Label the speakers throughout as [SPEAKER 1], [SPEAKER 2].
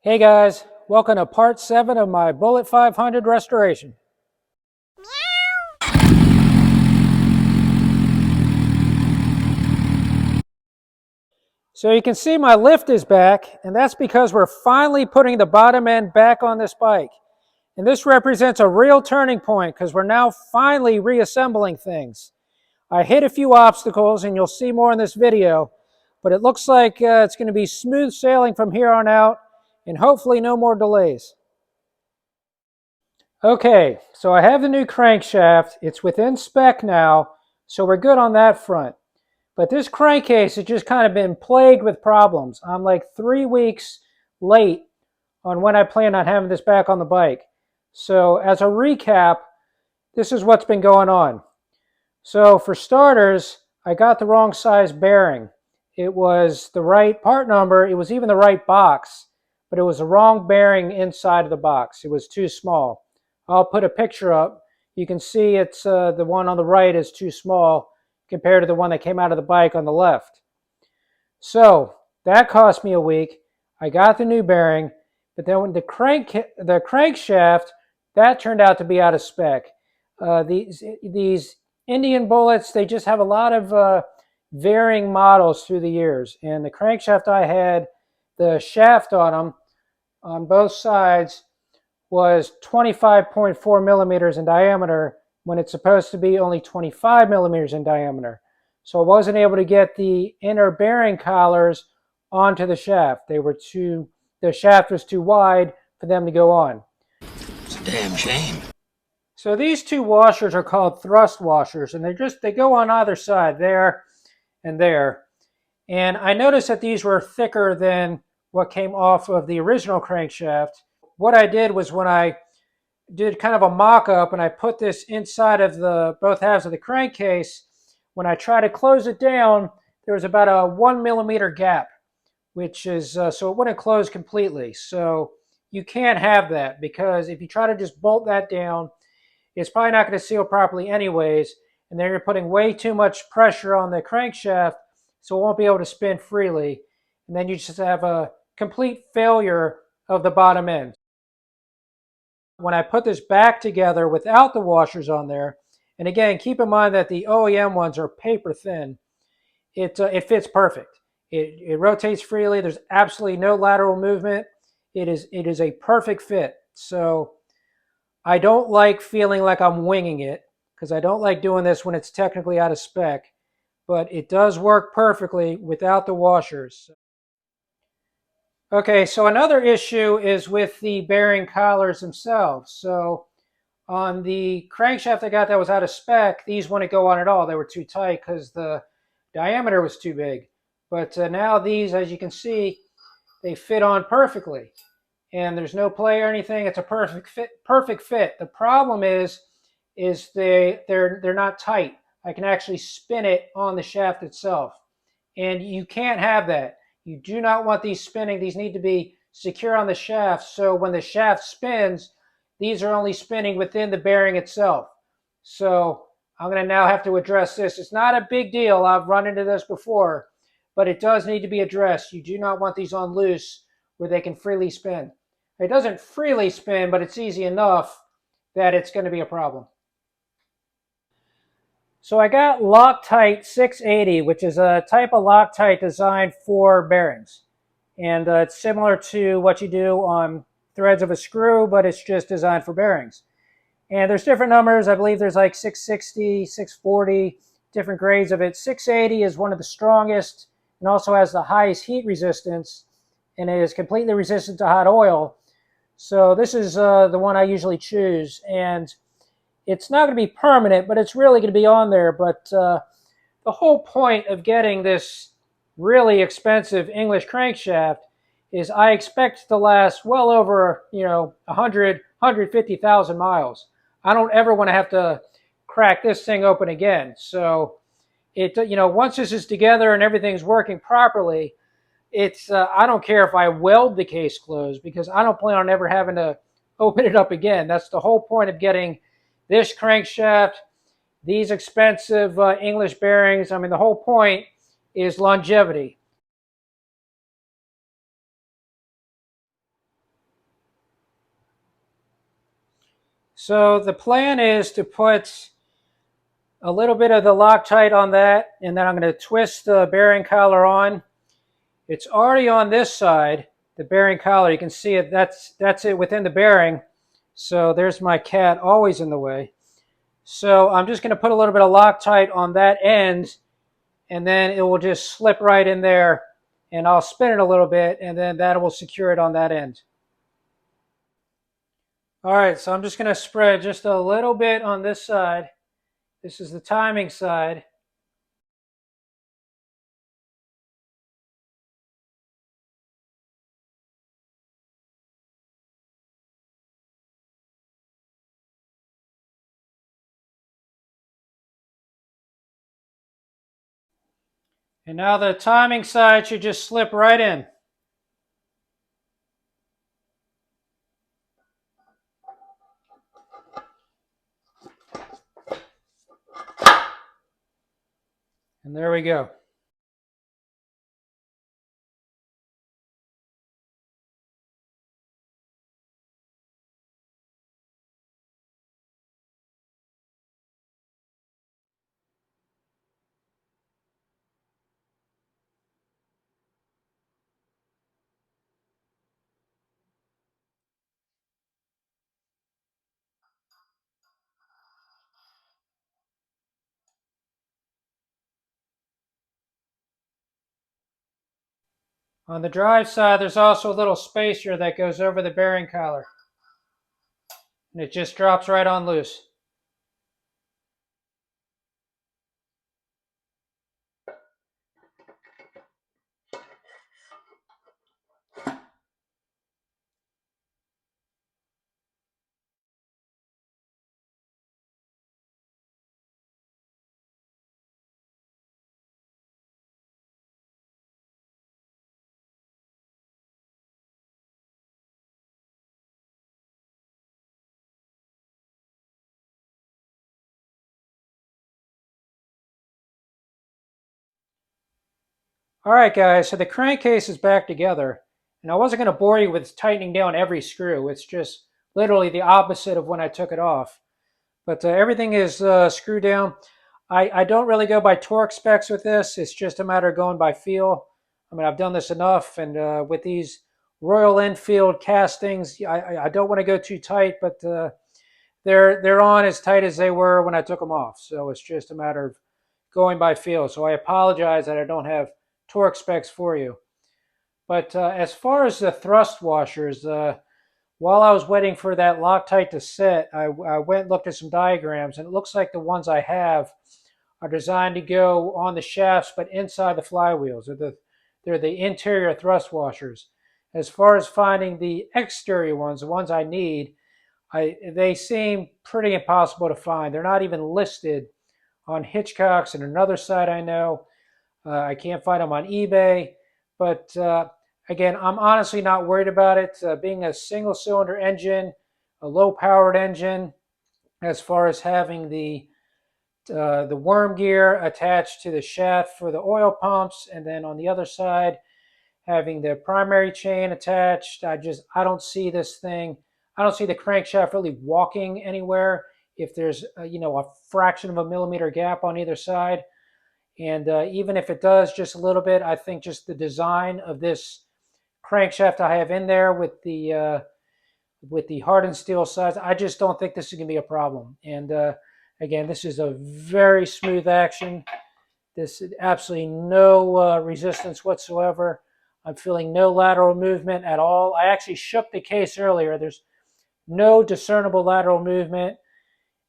[SPEAKER 1] Hey guys, welcome to part 7 of my Bullet 500 restoration. So you can see my lift is back, and that's because we're finally putting the bottom end back on this bike. And this represents a real turning point because we're now finally reassembling things. I hit a few obstacles, and you'll see more in this video, but it looks like it's going to be smooth sailing from here on out, and hopefully no more delays. Okay, so I have the new crankshaft. It's within spec now, so we're good on that front. But this crankcase has just kind of been plagued with problems. I'm like 3 weeks late on when I plan on having this back on the bike. So as a recap, this is what's been going on. So for starters, I got the wrong size bearing. It was the right part number, it was even the right box, but it was the wrong bearing inside of the box. It was too small. I'll put a picture up. You can see it's the one on the right is too small compared to the one that came out of the bike on the left. So that cost me a week. I got the new bearing, but then when the crankshaft, that turned out to be out of spec. These Indian bullets, they just have a lot of varying models through the years. And the crankshaft I had, the shaft on them, on both sides, was 25.4 millimeters in diameter when it's supposed to be only 25 millimeters in diameter. So I wasn't able to get the inner bearing collars onto the shaft. The shaft was too wide for them to go on.
[SPEAKER 2] It's a damn shame.
[SPEAKER 1] So these two washers are called thrust washers, and they go on either side, there and there. And I noticed that these were thicker than what came off of the original crankshaft. What I did was when I did kind of a mock-up and I put this inside of both halves of the crankcase, when I tried to close it down, there was about a 1 millimeter gap, which is, so it wouldn't close completely. So you can't have that because if you try to just bolt that down, it's probably not going to seal properly anyways, and then you're putting way too much pressure on the crankshaft, so it won't be able to spin freely, and then you just have a complete failure of the bottom end. When I put this back together without the washers on there, and again, keep in mind that the OEM ones are paper thin, it fits perfect. It rotates freely. There's absolutely no lateral movement. It is a perfect fit. So I don't like feeling like I'm winging it because I don't like doing this when it's technically out of spec, but it does work perfectly without the washers. Okay, so another issue is with the bearing collars themselves. So on the crankshaft I got that was out of spec, these wouldn't go on at all. They were too tight because the diameter was too big. But now these, as you can see, they fit on perfectly. And there's no play or anything. It's a perfect fit. Perfect fit. The problem is they're not tight. I can actually spin it on the shaft itself. And you can't have that. You do not want these spinning. These need to be secure on the shaft. So when the shaft spins, these are only spinning within the bearing itself. So I'm going to now have to address this. It's not a big deal. I've run into this before, but it does need to be addressed. You do not want these on loose where they can freely spin. It doesn't freely spin, but it's easy enough that it's going to be a problem. So I got Loctite 680, which is a type of Loctite designed for bearings. And it's similar to what you do on threads of a screw, but it's just designed for bearings. And there's different numbers. I believe there's like 660, 640, different grades of it. 680 is one of the strongest and also has the highest heat resistance, and it is completely resistant to hot oil. So this is the one I usually choose. And it's not going to be permanent, but it's really going to be on there. But the whole point of getting this really expensive English crankshaft is I expect it to last well over, 100, 150,000 miles. I don't ever want to have to crack this thing open again. So once this is together and everything's working properly, I don't care if I weld the case closed because I don't plan on ever having to open it up again. That's the whole point of getting this crankshaft, these expensive English bearings. I mean, the whole point is longevity. So the plan is to put a little bit of the Loctite on that, and then I'm going to twist the bearing collar on. It's already on this side, the bearing collar. You can see it. That's it within the bearing. So there's my cat always in the way. So I'm just going to put a little bit of Loctite on that end, and then it will just slip right in there, and I'll spin it a little bit, and then that will secure it on that end. All right, so I'm just going to spread just a little bit on this side. This is the timing side. And now the timing side should just slip right in. And there we go. On the drive side, there's also a little spacer that goes over the bearing collar. And it just drops right on loose. All right, guys, so the crankcase is back together. And I wasn't going to bore you with tightening down every screw. It's just literally the opposite of when I took it off. But everything is screwed down. I don't really go by torque specs with this. It's just a matter of going by feel. I mean, I've done this enough. And with these Royal Enfield castings, I don't want to go too tight, but they're on as tight as they were when I took them off. So it's just a matter of going by feel. So I apologize that I don't have torque specs for you. But as far as the thrust washers, while I was waiting for that Loctite to set, I went and looked at some diagrams, and it looks like the ones I have are designed to go on the shafts, but inside the flywheels. They're the interior thrust washers. As far as finding the exterior ones, the ones I need, they seem pretty impossible to find. They're not even listed on Hitchcock's and another site I know. I can't find them on eBay. But again, I'm honestly not worried about it. Being a single cylinder engine, a low powered engine, as far as having the worm gear attached to the shaft for the oil pumps, and then on the other side, having the primary chain attached. I don't see this thing. I don't see the crankshaft really walking anywhere if there's a fraction of a millimeter gap on either side. And even if it does just a little bit, I think just the design of this crankshaft I have in there with the hardened steel sides, I just don't think this is going to be a problem. And again, this is a very smooth action. This is absolutely no resistance whatsoever. I'm feeling no lateral movement at all. I actually shook the case earlier. There's no discernible lateral movement,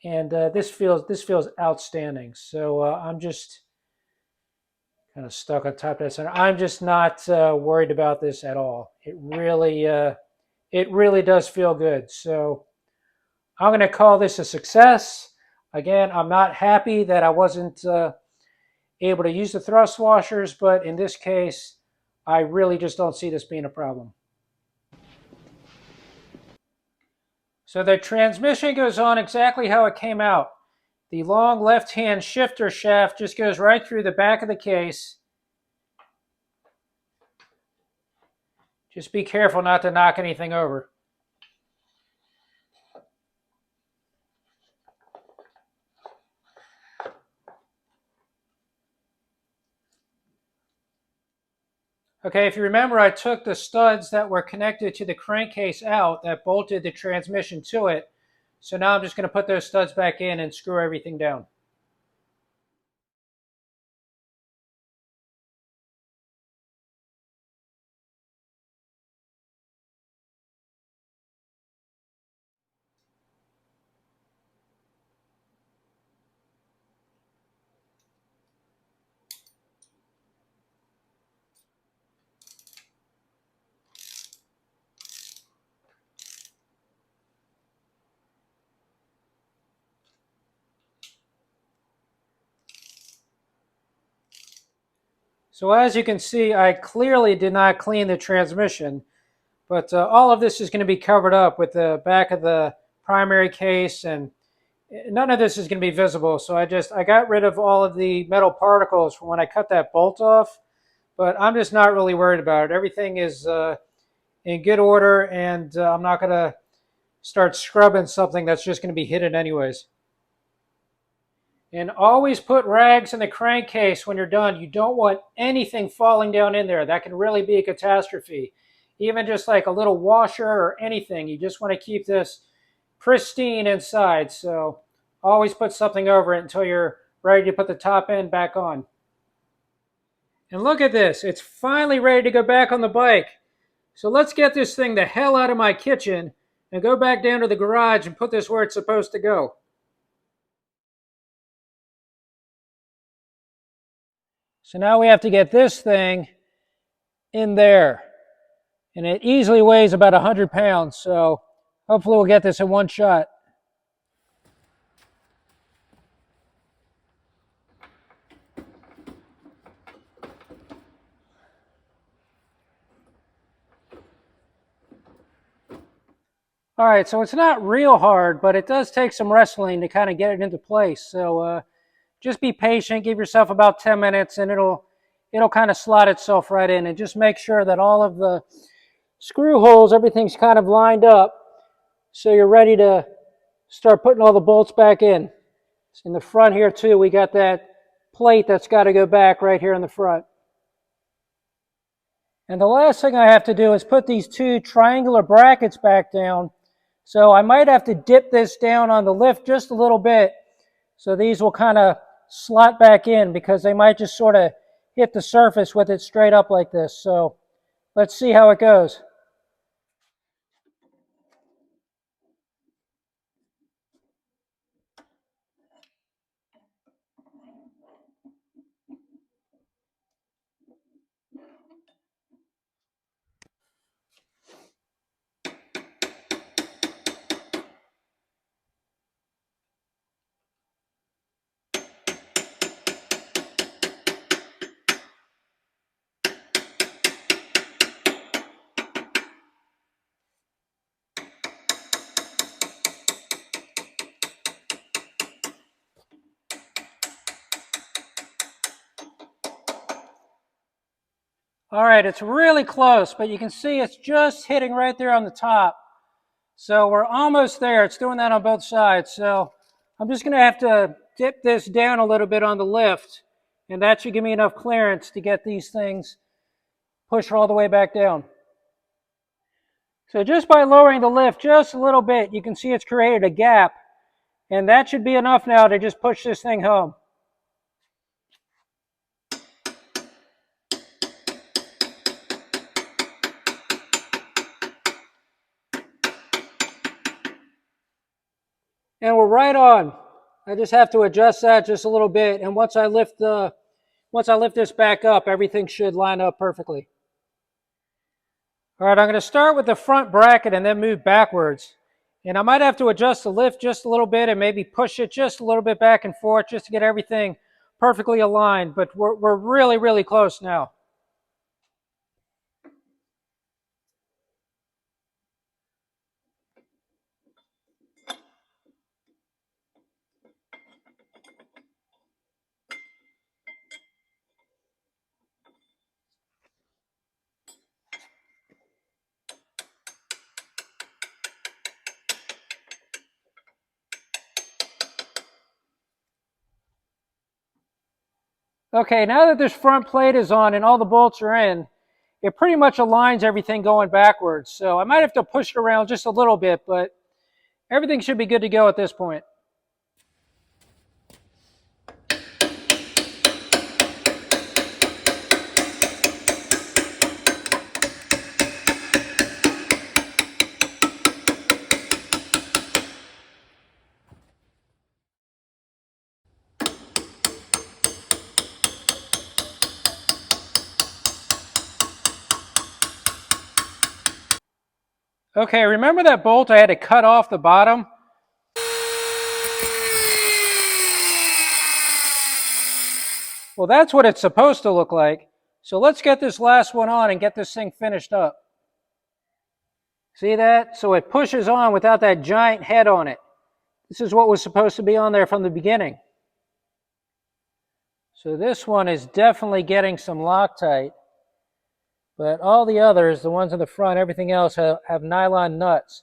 [SPEAKER 1] and this feels outstanding. So I'm just kind of stuck on top of that center. I'm just not worried about this at all. It really does feel good. So I'm going to call this a success. Again, I'm not happy that I wasn't able to use the thrust washers, but in this case, I really just don't see this being a problem. So the transmission goes on exactly how it came out. The long left-hand shifter shaft just goes right through the back of the case. Just be careful not to knock anything over. Okay, if you remember, I took the studs that were connected to the crankcase out that bolted the transmission to it. So now I'm just going to put those studs back in and screw everything down. So as you can see, I clearly did not clean the transmission, but all of this is going to be covered up with the back of the primary case, and none of this is going to be visible. So I got rid of all of the metal particles from when I cut that bolt off, but I'm just not really worried about it. Everything is in good order, and I'm not going to start scrubbing something that's just going to be hidden anyways. And always put rags in the crankcase when you're done. You don't want anything falling down in there. That can really be a catastrophe. Even just like a little washer or anything. You just want to keep this pristine inside. So always put something over it until you're ready to put the top end back on. And look at this. It's finally ready to go back on the bike. So let's get this thing the hell out of my kitchen and go back down to the garage and put this where it's supposed to go. So now we have to get this thing in there. And it easily weighs about 100 pounds, so hopefully we'll get this in one shot. All right, so it's not real hard, but it does take some wrestling to kind of get it into place. So just be patient, give yourself about 10 minutes, and it'll kind of slot itself right in. And just make sure that all of the screw holes, everything's kind of lined up, so you're ready to start putting all the bolts back in. In the front here too, we got that plate that's got to go back right here in the front. And the last thing I have to do is put these two triangular brackets back down. So I might have to dip this down on the lift just a little bit, so these will kind of slot back in, because they might just sort of hit the surface with it straight up like this. So let's see how it goes. All right, it's really close, but you can see it's just hitting right there on the top. So we're almost there. It's doing that on both sides. So I'm just going to have to dip this down a little bit on the lift, and that should give me enough clearance to get these things pushed all the way back down. So just by lowering the lift just a little bit, you can see it's created a gap, and that should be enough now to just push this thing home. And we're right on. I just have to adjust that just a little bit, and once I lift this back up, everything should line up perfectly. All right, I'm going to start with the front bracket and then move backwards. And I might have to adjust the lift just a little bit and maybe push it just a little bit back and forth just to get everything perfectly aligned. But we're really, really close now. Okay, now that this front plate is on and all the bolts are in, it pretty much aligns everything going backwards. So I might have to push it around just a little bit, but everything should be good to go at this point. Okay, remember that bolt I had to cut off the bottom? Well, that's what it's supposed to look like. So let's get this last one on and get this thing finished up. See that? So it pushes on without that giant head on it. This is what was supposed to be on there from the beginning. So this one is definitely getting some Loctite. But all the others, the ones in the front, everything else have nylon nuts.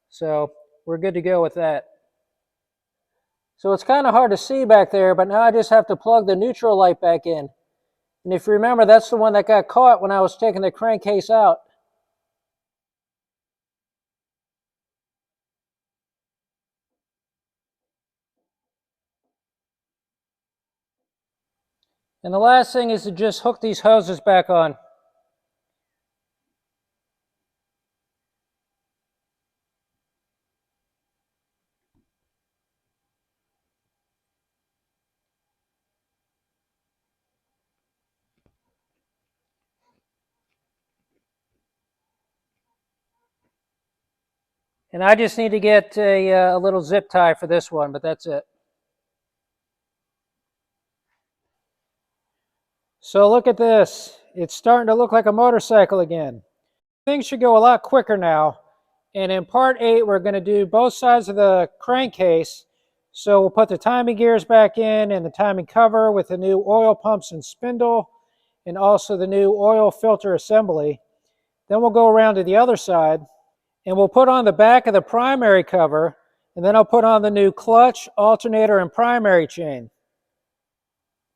[SPEAKER 1] So we're good to go with that. So it's kind of hard to see back there, but now I just have to plug the neutral light back in. And if you remember, that's the one that got caught when I was taking the crankcase out. And the last thing is to just hook these hoses back on. And I just need to get a little zip tie for this one, but that's it. So look at this. It's starting to look like a motorcycle again. Things should go a lot quicker now. And in part 8, we're going to do both sides of the crankcase. So we'll put the timing gears back in and the timing cover with the new oil pumps and spindle and also the new oil filter assembly. Then we'll go around to the other side and we'll put on the back of the primary cover, and then I'll put on the new clutch, alternator, and primary chain.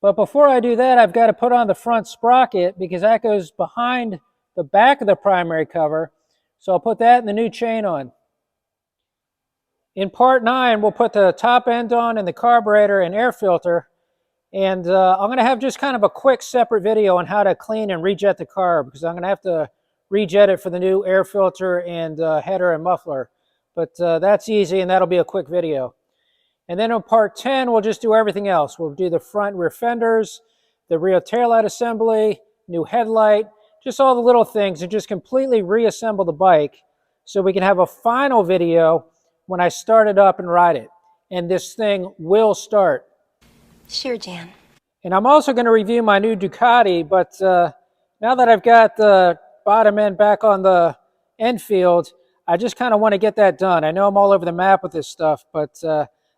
[SPEAKER 1] But before I do that, I've got to put on the front sprocket because that goes behind the back of the primary cover. So I'll put that and the new chain on. In part 9, we'll put the top end on and the carburetor and air filter. And I'm going to have just kind of a quick separate video on how to clean and rejet the carb because I'm going to have to rejet it for the new air filter and header and muffler. But that's easy and that'll be a quick video. And then in part 10, we'll just do everything else. We'll do the front rear fenders, the rear taillight assembly, new headlight, just all the little things, and just completely reassemble the bike so we can have a final video when I start it up and ride it. And this thing will start.
[SPEAKER 3] Sure, Jan.
[SPEAKER 1] And I'm also going to review my new Ducati, but now that I've got the bottom end back on the Enfield, I just kind of want to get that done. I know I'm all over the map with this stuff, but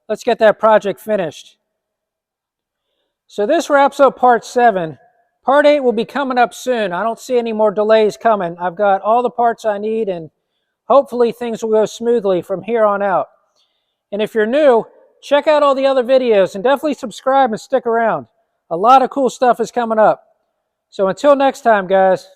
[SPEAKER 1] let's get that project finished. So this wraps up part 7. Part 8 will be coming up soon. I don't see any more delays coming. I've got all the parts I need, and hopefully things will go smoothly from here on out. And if you're new, check out all the other videos and definitely subscribe and stick around. A lot of cool stuff is coming up. So until next time, guys.